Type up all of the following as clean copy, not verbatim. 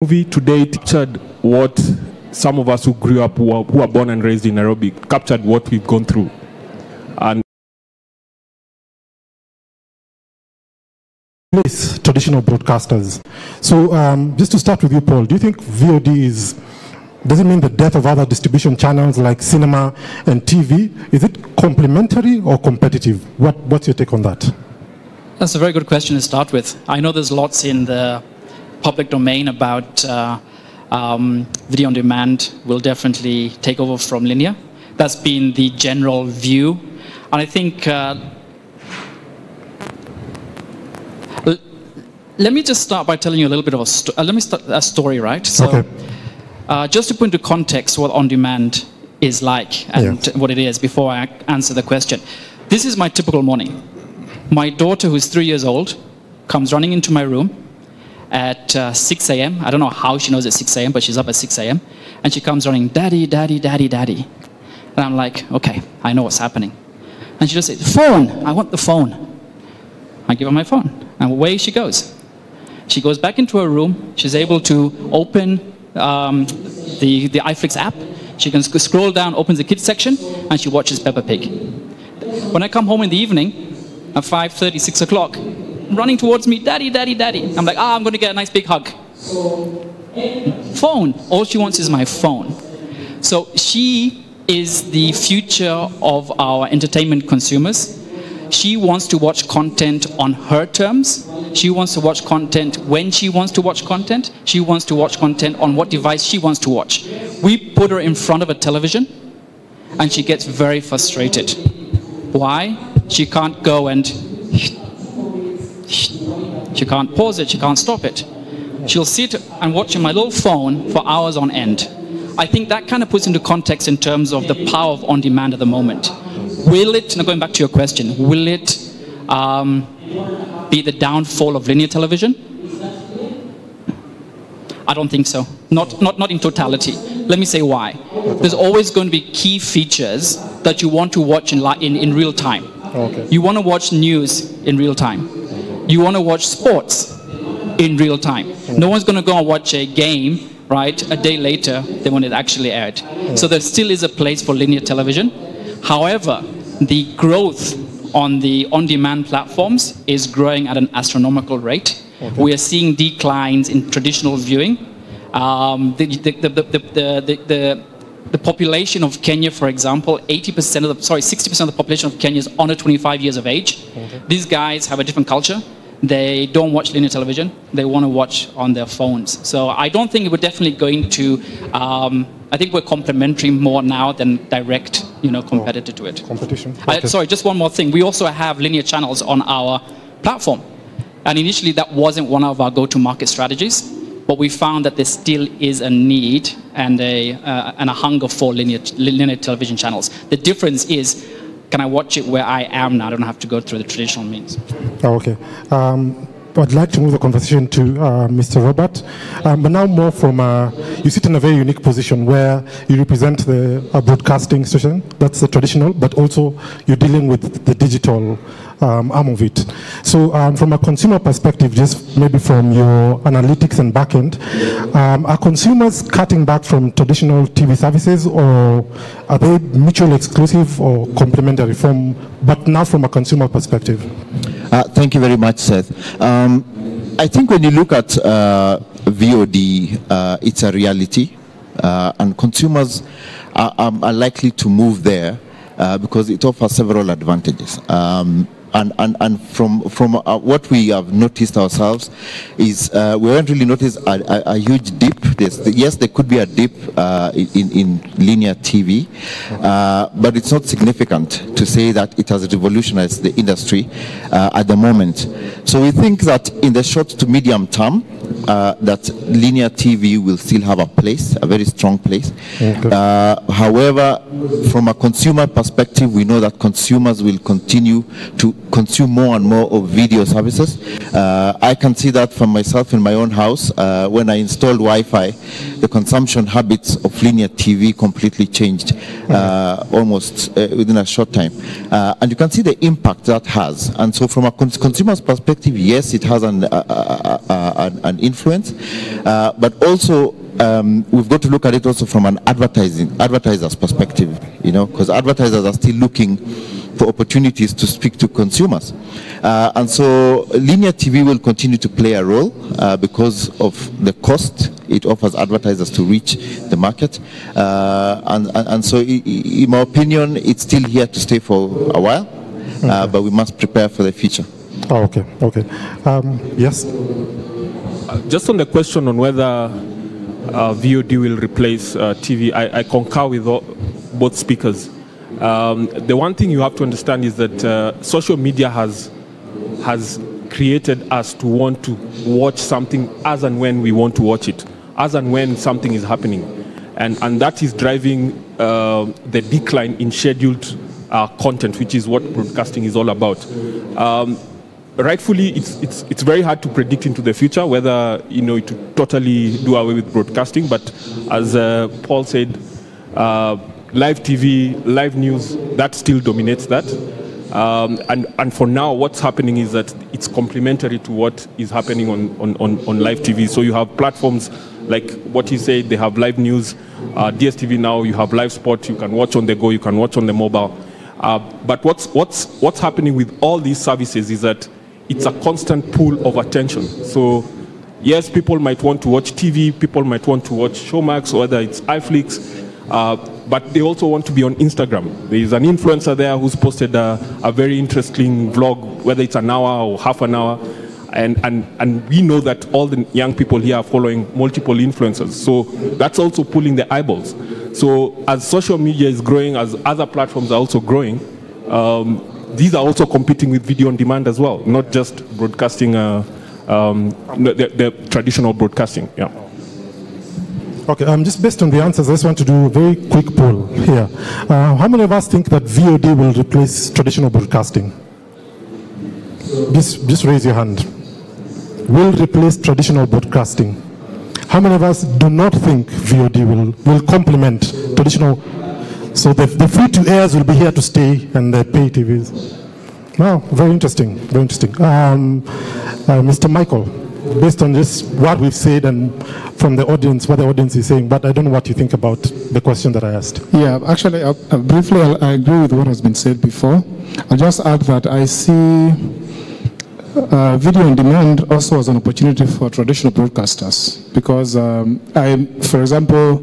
movie today captured what some of us who grew up, who are born and raised in Nairobi, captured what we've gone through. And traditional broadcasters. So just to start with you, Paul, do you think VOD does it mean the death of other distribution channels like cinema and TV? Is it complementary or competitive? What's your take on that? That's a very good question to start with. I know there's lots in the public domain about video on demand will definitely take over from linear. That's been the general view. And I think, let me just start by telling you a little bit of a story, right? So, okay. Just to put into context what on demand is like and what it is before I answer the question. This is my typical morning. My daughter, who's 3 years old, comes running into my room at 6 a.m. I don't know how she knows it's 6 a.m., but she's up at 6 a.m. And she comes running, "Daddy, daddy, daddy, daddy." And I'm like, okay, I know what's happening. And she just says, "Phone, I want the phone." I give her my phone, and away she goes. She goes back into her room. She's able to open the iFlix app. She can scroll down, opens the kids section, and she watches Peppa Pig. When I come home in the evening, at 5:30, 6 o'clock, running towards me, "Daddy, daddy, daddy." I'm like, I'm going to get a nice big hug. Phone. All she wants is my phone. So she is the future of our entertainment consumers. She wants to watch content on her terms. She wants to watch content when she wants to watch content. She wants to watch content on what device she wants to watch. We put her in front of a television, and she gets very frustrated. Why? She can't go and... She can't pause it, she can't stop it. She'll sit and watch my little phone for hours on end. I think that kind of puts into context in terms of the power of on-demand at the moment. Will it, now going back to your question, will it be the downfall of linear television? I don't think so. Not in totality. Let me say why. There's always going to be key features that you want to watch in real time. Okay. You want to watch news in real time. You want to watch sports in real time. No one's going to go and watch a game, right, a day later than when it actually aired. So there still is a place for linear television. However, the growth on the on-demand platforms is growing at an astronomical rate. Okay. We are seeing declines in traditional viewing. The population of Kenya, for example, 60% of the population of Kenya is under 25 years of age. Okay. These guys have a different culture. They don't watch linear television. They want to watch on their phones. So I don't think we're definitely going to, I think we're complementary more now than direct, competitor to it. Competition. Okay. Sorry, just one more thing. We also have linear channels on our platform. And initially that wasn't one of our go-to-market strategies. But we found that there still is a need and a hunger for linear television channels. The difference is, can I watch it where I am now? I don't have to go through the traditional means. Oh, okay. I'd like to move the conversation to Mr. Robert, but now more from, you sit in a very unique position where you represent the broadcasting station, that's the traditional, but also you're dealing with the digital arm of it. So from a consumer perspective, just maybe from your analytics and backend, are consumers cutting back from traditional TV services, or are they mutually exclusive or complementary but now from a consumer perspective? Thank you very much, Seth. I think when you look at VOD, it's a reality, and consumers are likely to move there because it offers several advantages. And from what we have noticed ourselves is we haven't really noticed a huge dip. Yes, there could be a dip in linear TV, but it's not significant to say that it has revolutionized the industry at the moment. So we think that in the short to medium term, that linear TV will still have a place, a very strong place. Okay. However, from a consumer perspective, we know that consumers will continue to consume more and more of video services. I can see that from myself in my own house. When I installed Wi-Fi, the consumption habits of linear TV completely changed almost within a short time. And you can see the impact that has. And so from a consumer's perspective, yes, it has an influence, but also we've got to look at it also from an advertiser's perspective, because advertisers are still looking for opportunities to speak to consumers. And so linear TV will continue to play a role because of the cost it offers advertisers to reach the market. And so in my opinion, it's still here to stay for a while, but we must prepare for the future. Oh, okay. Yes? Just on the question on whether VOD will replace TV, I concur with both speakers. The one thing you have to understand is that social media has created us to want to watch something as and when we want to watch it, as and when something is happening. And that is driving the decline in scheduled content, which is what broadcasting is all about. Rightfully, it's very hard to predict into the future whether it will totally do away with broadcasting. But as Paul said, live TV, live news, that still dominates that. And for now, what's happening is that it's complementary to what is happening on live TV. So you have platforms like what you said, they have live news, DSTV now, you have live sport, you can watch on the go, you can watch on the mobile. But what's happening with all these services is that it's a constant pool of attention. So yes, people might want to watch TV, people might want to watch Showmax, or whether it's iFlix, but they also want to be on Instagram. There is an influencer there who's posted a very interesting vlog, whether it's an hour or half an hour. And we know that all the young people here are following multiple influencers. So that's also pulling the eyeballs. So as social media is growing, as other platforms are also growing, these are also competing with video on demand as well, not just broadcasting, the traditional broadcasting. Yeah. Okay, just based on the answers, I just want to do a very quick poll here. How many of us think that VOD will replace traditional broadcasting? Just raise your hand. Will replace traditional broadcasting. How many of us do not think VOD will complement traditional? So the free-to-airs will be here to stay, and the pay TVs. Wow, very interesting, very interesting. Mr. Michael, based on just what we've said and from the audience, what the audience is saying, but I don't know what you think about the question that I asked. Yeah, actually, briefly, I agree with what has been said before. I'll just add that I see video on demand also as an opportunity for traditional broadcasters, because for example,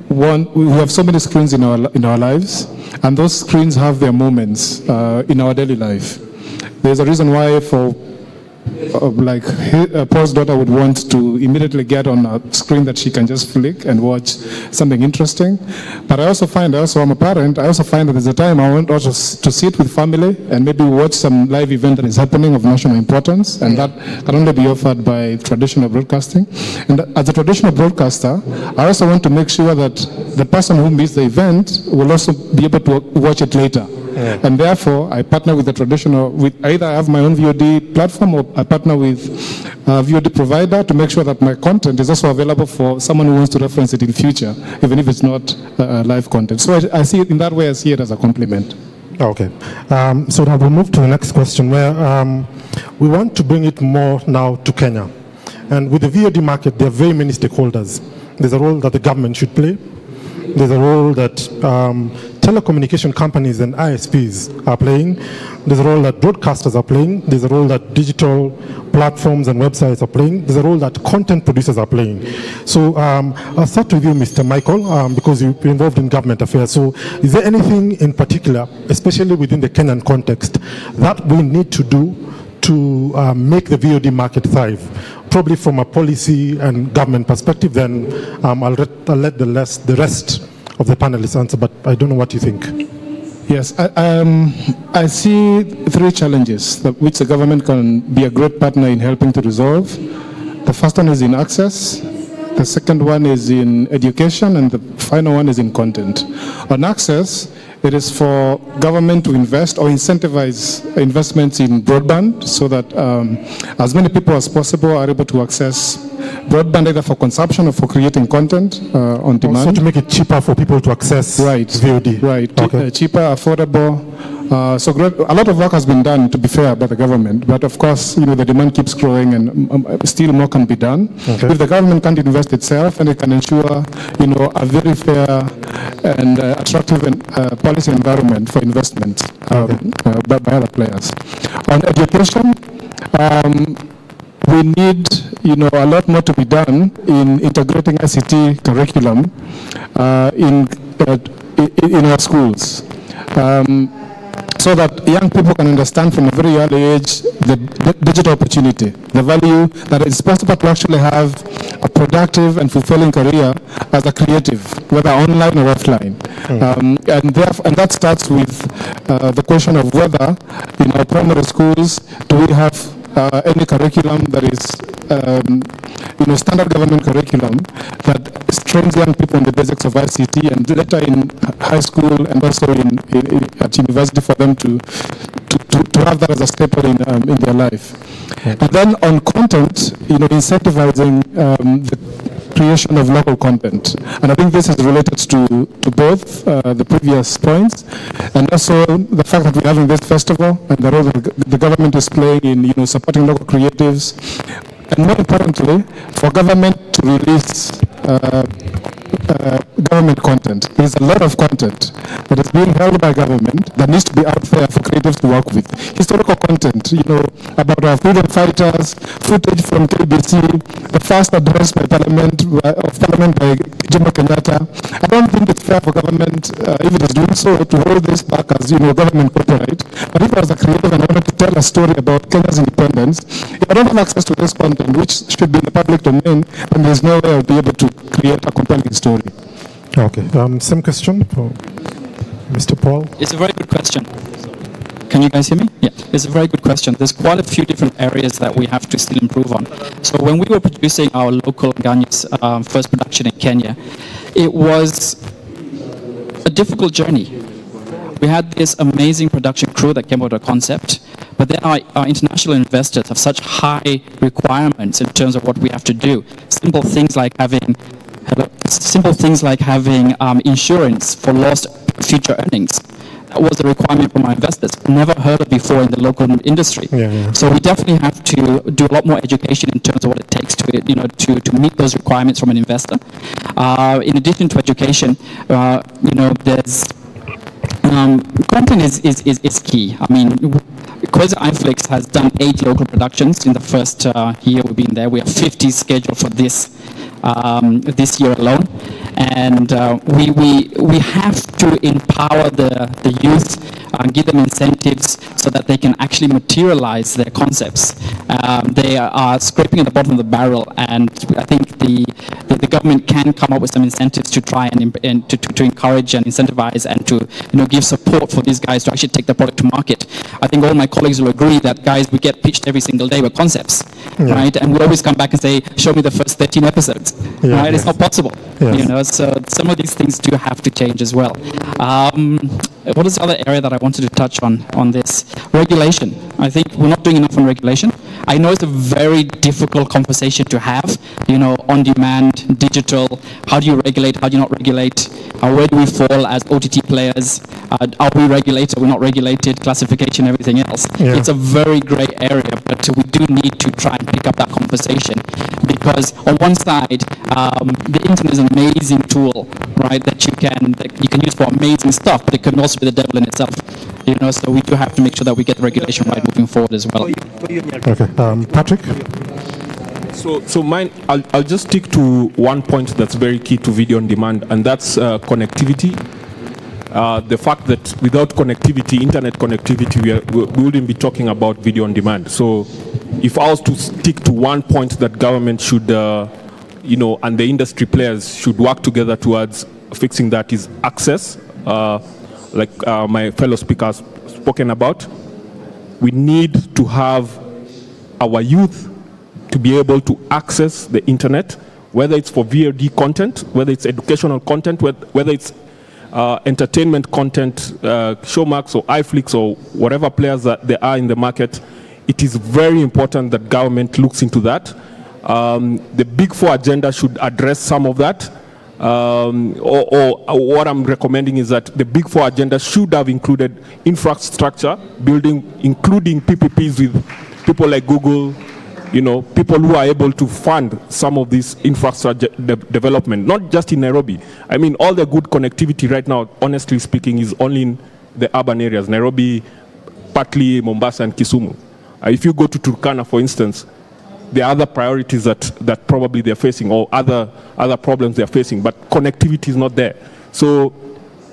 we have so many screens in our lives, and those screens have their moments in our daily life. There's a reason why Paul's daughter would want to immediately get on a screen that she can just flick and watch something interesting. But I'm a parent, I also find that there's a time I want also to sit with family and maybe watch some live event that is happening of national importance, and that can only be offered by traditional broadcasting. And as a traditional broadcaster, I also want to make sure that the person who missed the event will also be able to watch it later. Yeah. And therefore, I partner with the traditional, either I have my own VOD platform or I partner with a VOD provider to make sure that my content is also available for someone who wants to reference it in future, even if it's not live content. So I see it in that way, I see it as a complement. Okay. So now we'll move to the next question, where we want to bring it more now to Kenya. And with the VOD market, there are very many stakeholders. There's a role that the government should play. There's a role that telecommunication companies and ISPs are playing. There's a role that broadcasters are playing. There's a role that digital platforms and websites are playing. There's a role that content producers are playing. So I'll start with you, Mr. Michael, because you're involved in government affairs. So is there anything in particular, especially within the Kenyan context, that we need to do to make the VOD market thrive? Probably from a policy and government perspective, then I'll let the rest of the panelists answer, but I don't know what you think. Yes, I see three challenges which the government can be a great partner in helping to resolve. The first one is in access, the second one is in education, and the final one is in content. On access, it is for government to invest or incentivize investments in broadband so that as many people as possible are able to access broadband either for consumption or for creating content on demand. Also to make it cheaper for people to access VOD. Right, okay. Cheaper, affordable. So a lot of work has been done, to be fair, by the government. But of course, the demand keeps growing, and still more can be done. Okay. If the government can't invest itself, and it can ensure, a very fair and attractive policy environment for investment by other players. On education, we need, a lot more to be done in integrating ICT curriculum in our schools. So that young people can understand from a very early age the digital opportunity, the value that it's possible to actually have a productive and fulfilling career as a creative, whether online or offline. And that starts with the question of whether in our primary schools do we have any curriculum that is, standard government curriculum that trains young people in the basics of ICT, and later in high school and also at university for them to have that as a staple in their life. And then on content, incentivizing the creation of local content. And I think this is related to both the previous points, and also the fact that we're having this festival and the role that the government is playing in supporting local creatives, and more importantly, for government to release government content. There's a lot of content that is being held by government that needs to be out there for creatives to work with. Historical content, about our freedom fighters, footage from KBC, the first address by Parliament by Jomo Kenyatta. I don't think it's fair for government, if it is doing so, to hold this back as government copyright. But if I was a creative and I wanted to tell a story about Kenya's independence, if I don't have access to this content, which should be in the public domain, then there's no way I'll be able to create a compelling story. Okay. Same question for Mr. Paul. It's a very good question. Can you guys hear me? Yeah, it's a very good question. There's quite a few different areas that we have to still improve on. So when we were producing our local Ganya's first production in Kenya, it was a difficult journey. We had this amazing production crew that came up with a concept, but then our international investors have such high requirements in terms of what we have to do. Simple things like having insurance for lost future earnings. That was the requirement from our investors. Never heard of before in the local industry. So we definitely have to do a lot more education in terms of what it takes to meet those requirements from an investor. In addition to education, there's content is key. I mean, Kwezi iFlix has done 8 local productions in the first year we've been there. We have 50 scheduled for this year alone, and we have to empower the youth and give them incentives so that they can actually materialize their concepts. They are scraping at the bottom of the barrel, and I think the government can come up with some incentives to try and to encourage and incentivize and to give support for these guys to actually take the product to market. I think all my colleagues will agree that, guys, we get pitched every single day with concepts, right? And we always come back and say, show me the first 13 episodes, right? It's not possible, so some of these things do have to change as well. What is the other area that I wanted to touch on this? Regulation. I think we're not doing enough on regulation. I know it's a very difficult conversation to have, on demand, digital, how do you regulate, how do you not regulate, where do we fall as OTT players, are we regulated, are we not regulated, classification, everything else. It's a very grey area, but we do need to try and pick up that conversation, because on one side, the internet is an amazing tool, right, that you can use for amazing stuff, but it can also be the devil in itself. So we do have to make sure that we get the regulation right moving forward as well. Okay, Patrick? So mine, I'll just stick to one point that's very key to video on demand, and that's connectivity. The fact that without connectivity, internet connectivity, we wouldn't be talking about video on demand. So if I was to stick to one point that government should, and the industry players should work together towards fixing, that is access, like my fellow speakers spoken about. We need to have our youth to be able to access the internet whether it's for VOD content, whether it's educational content, whether it's entertainment content, Showmax or iFlix or whatever players that there are in the market. It is very important that government looks into that. The Big Four agenda should address some of that. Or what I'm recommending is that the Big Four agenda should have included infrastructure building, including PPPs with people like Google, people who are able to fund some of this infrastructure development, not just in Nairobi. I mean, all the good connectivity right now, honestly speaking, is only in the urban areas, Nairobi, partly Mombasa and Kisumu. If you go to Turkana, for instance, there are other priorities that probably they're facing, or other problems they're facing, but connectivity is not there. So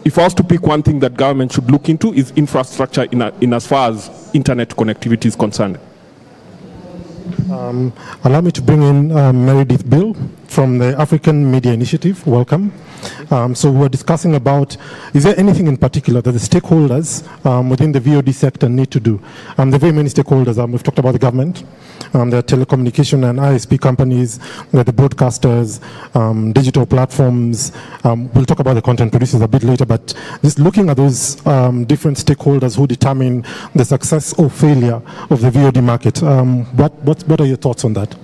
if I was to pick one thing that government should look into is infrastructure in as far as internet connectivity is concerned. Allow me to bring in Meredith Bill from the African Media Initiative. Welcome. So we're discussing about, is there anything in particular that the stakeholders within the VOD sector need to do? There are very many stakeholders. We've talked about the government, there are telecommunication and ISP companies, there are the broadcasters, digital platforms. We'll talk about the content producers a bit later, but just looking at those different stakeholders who determine the success or failure of the VOD market. What are your thoughts on that?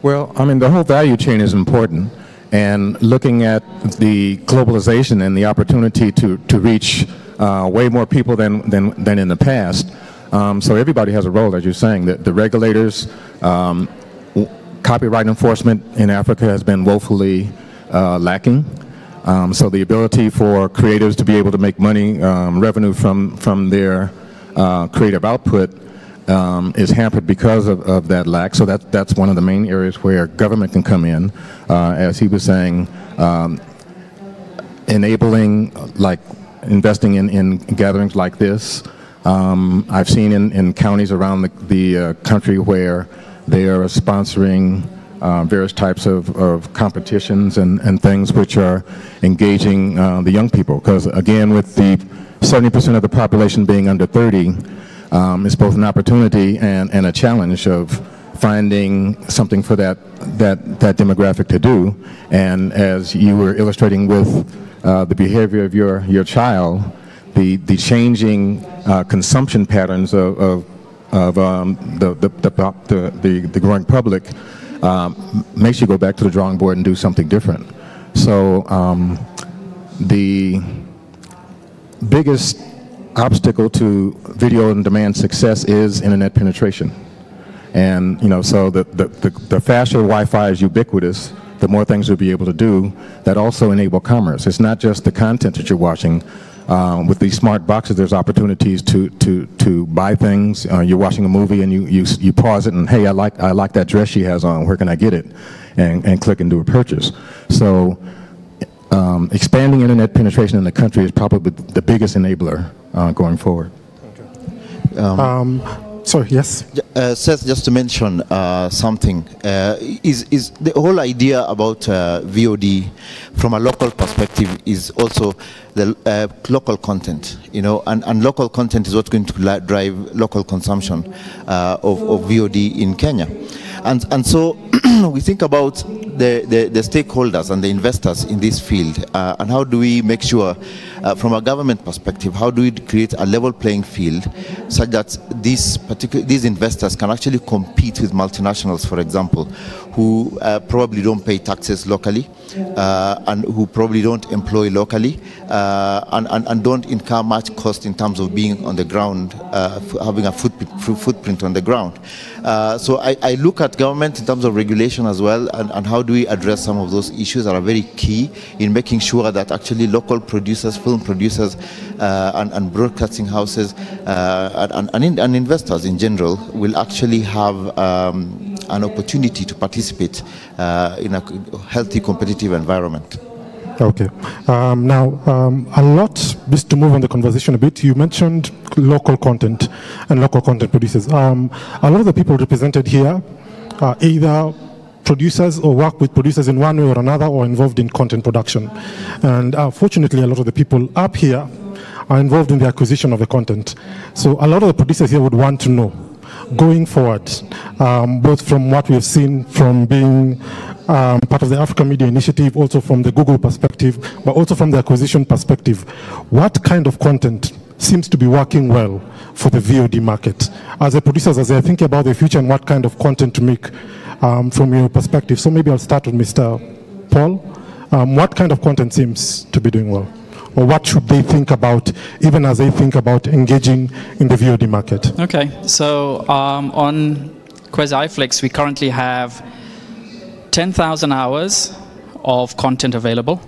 Well, I mean, the whole value chain is important. And looking at the globalization and the opportunity to reach way more people than in the past. So everybody has a role, as you're saying. The regulators, copyright enforcement in Africa has been woefully lacking. So the ability for creators to be able to make money, revenue from their creative output is hampered because of that lack. So that's one of the main areas where government can come in, as he was saying, enabling, like investing in gatherings like this. I've seen in counties around the country where they are sponsoring various types of competitions and things which are engaging the young people. Because again, with the 70% of the population being under 30, it's both an opportunity and a challenge of finding something for that demographic to do. And as you were illustrating with the behavior of your child, the changing consumption patterns of the growing public makes you go back to the drawing board and do something different. So the biggest obstacle to video on demand success is internet penetration. And so the faster Wi-Fi is ubiquitous, the more things you'll be able to do that also enable commerce. It's not just the content that you're watching. With these smart boxes, there's opportunities to buy things. You're watching a movie and you pause it and, hey, I like that dress she has on, where can I get it? And click and do a purchase. So expanding internet penetration in the country is probably the biggest enabler going forward. Sorry, yes? Seth, just to mention something, is the whole idea about VOD from a local perspective is also the local content, and local content is what's going to drive local consumption of VOD in Kenya. And so we think about the stakeholders and the investors in this field, and how do we make sure, from a government perspective, how do we create a level playing field such that these investors can actually compete with multinationals, for example, who probably don't pay taxes locally, and who probably don't employ locally, and don't incur much cost in terms of being on the ground, having a footprint on the ground. So I look at government in terms of regulation as well, and how do we address some of those issues that are very key in making sure that actually local producers, film producers, and broadcasting houses, and investors in general will actually have an opportunity to participate in a healthy, competitive environment. Okay. Now, a lot, just to move on the conversation a bit, you mentioned local content and local content producers. A lot of the people represented here are either producers or work with producers in one way or another, or involved in content production. And fortunately, a lot of the people up here are involved in the acquisition of the content. So a lot of the producers here would want to know, going forward, both from what we've seen from being part of the Africa Media Initiative, also from the Google perspective, but also from the acquisition perspective. What kind of content seems to be working well for the VOD market? As a producers, as they're thinking about the future and what kind of content to make from your perspective. So maybe I'll start with Mr. Paul. What kind of content seems to be doing well? Or what should they think about, even as they think about engaging in the VOD market? Okay, so on Kwezi iFlix, we currently have 10,000 hours of content available.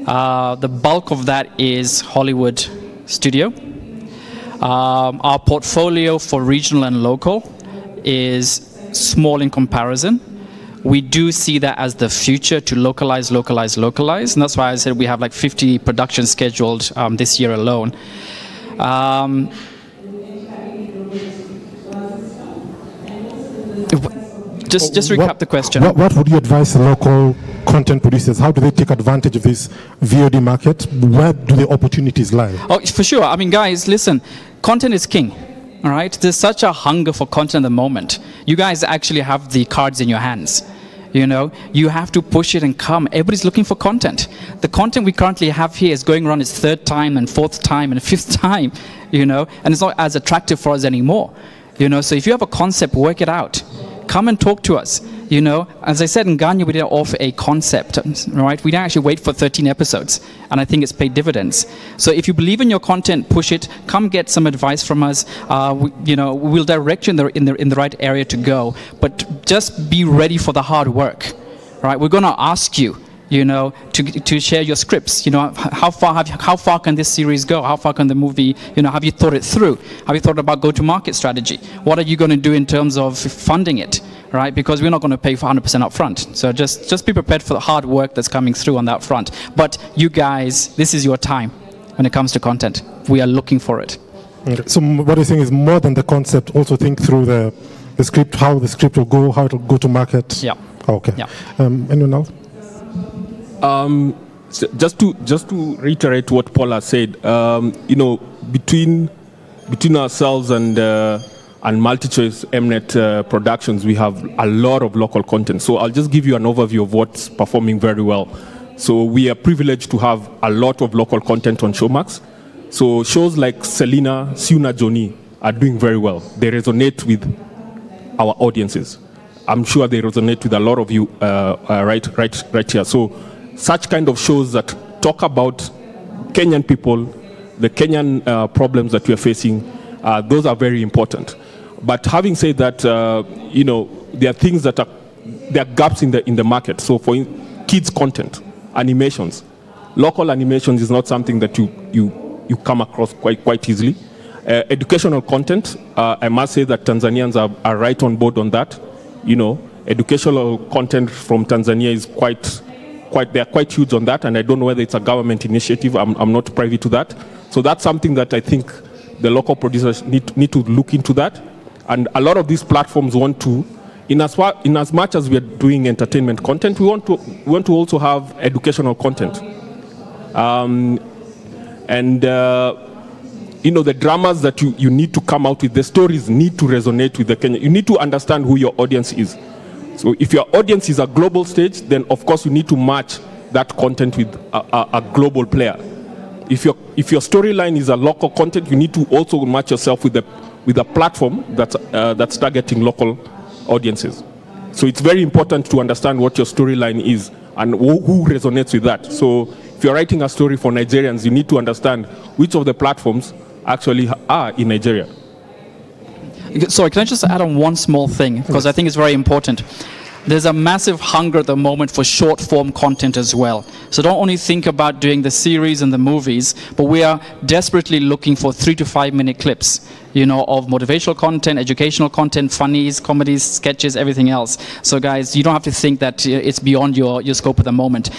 The bulk of that is Hollywood studio. Our portfolio for regional and local is small in comparison. We do see that as the future to localize, and that's why I said we have like 50 productions scheduled this year alone. Just recap the question. What would you advise the local content producers? How do they take advantage of this VOD market? Where do the opportunities lie? Oh, for sure. I mean, guys, listen, content is king. All right, there's such a hunger for content at the moment. You guys actually have the cards in your hands. You know, you have to push it and come. Everybody's looking for content. The content we currently have here is going around its third time and fourth time and fifth time, you know, and it's not as attractive for us anymore. You know, so if you have a concept, work it out. Come and talk to us. You know, as I said in Ghana, we didn't offer a concept, right? We didn't actually wait for 13 episodes, and I think it's paid dividends. So if you believe in your content, push it. Come get some advice from us. You know, we'll direct you in the right area to go. But just be ready for the hard work, right? We're going to ask you, you know, to share your scripts. You know, how far can this series go? How far can the movie? You know, have you thought it through? Have you thought about go-to-market strategy? What are you going to do in terms of funding it? Right, because we're not going to pay for 100% up front. So just be prepared for the hard work that's coming through on that front. But you guys, this is your time when it comes to content. We are looking for it. Okay. So what you're saying is more than the concept, also think through the script, how the script will go, how it will go to market. Yeah. Okay. Yeah. Anyone else? Just to reiterate what Paul has said, you know, between ourselves and MultiChoice Mnet Productions, we have a lot of local content. So I'll just give you an overview of what's performing very well. So we are privileged to have a lot of local content on Showmax. So shows like Selena, Siuna Joni are doing very well. They resonate with our audiences. I'm sure they resonate with a lot of you right here. So such kind of shows that talk about Kenyan people, the Kenyan problems that we are facing, those are very important. But having said that, you know, there are things that there are gaps in the market. So for kids content, animations, local animations is not something that you come across quite easily. Educational content, I must say that Tanzanians are right on board on that. You know, educational content from Tanzania is they're quite huge on that, and I don't know whether it's a government initiative. I'm not privy to that. So that's something that I think the local producers need to look into that. And a lot of these platforms want to, in as much as we are doing entertainment content, we want to also have educational content. You know, the dramas that you need to come out with, the stories need to resonate with the Kenyan. You need to understand who your audience is. So if your audience is a global stage, then of course you need to match that content with a global player. If your storyline is a local content, you need to also match yourself with a platform that's targeting local audiences. So it's very important to understand what your storyline is and who resonates with that. So if you're writing a story for Nigerians, you need to understand which of the platforms actually are in Nigeria. Sorry, can I just add on one small thing? Because I think it's very important. There's a massive hunger at the moment for short-form content as well. So don't only think about doing the series and the movies, but we are desperately looking for 3 to 5 minute clips, you know, of motivational content, educational content, funnies, comedies, sketches, everything else. So guys, you don't have to think that it's beyond your scope at the moment.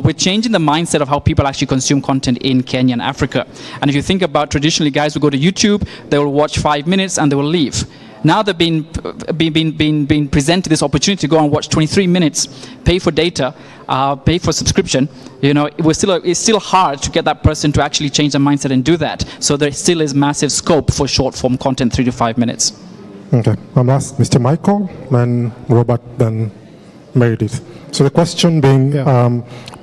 We're changing the mindset of how people actually consume content in Kenya and Africa. And if you think about traditionally, guys will go to YouTube, they will watch 5 minutes and they will leave. Now they're being presented this opportunity to go and watch 23 minutes, pay for data, pay for subscription. You know, it's still hard to get that person to actually change their mindset and do that. So there still is massive scope for short form content, 3 to 5 minutes. Okay, I'm asked Mr. Michael, then Robert, then Meredith. So the question being,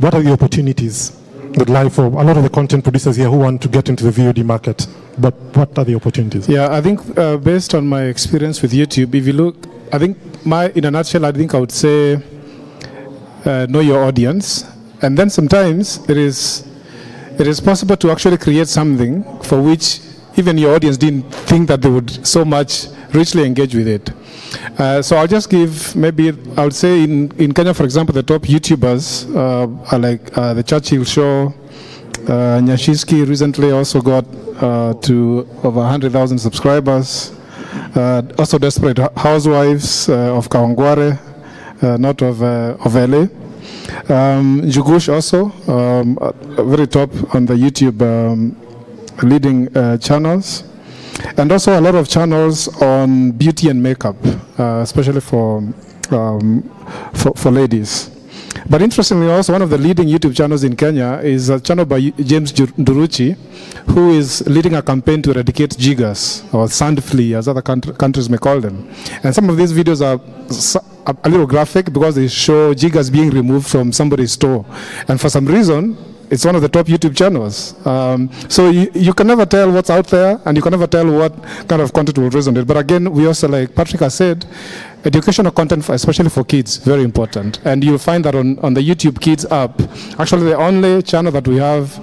what are the opportunities that lie for a lot of the content producers here who want to get into the VOD market? But what are the opportunities? Yeah, I think based on my experience with YouTube, if you look, I think in a nutshell, I think I would say know your audience. And then sometimes it is possible to actually create something for which even your audience didn't think that they would so much richly engage with it. So I'll just give, maybe I would say in Kenya, for example, the top YouTubers are like The Churchill Show. Nyashinski recently also got to over 100,000 subscribers. Also Desperate Housewives of Kawangware, not of LA. Njugush also, very top on the YouTube leading channels. And also a lot of channels on beauty and makeup, especially for ladies. But interestingly, also one of the leading YouTube channels in Kenya is a channel by James Nduruchi, who is leading a campaign to eradicate jiggers, or sand flea, as other countries may call them. And some of these videos are a little graphic because they show jiggers being removed from somebody's store. And for some reason, it's one of the top YouTube channels. So you can never tell what's out there, and you can never tell what kind of content will resonate. But again, we also, like Patrick has said, educational content, especially for kids, very important. And you'll find that on the YouTube Kids app, actually the only channel that we have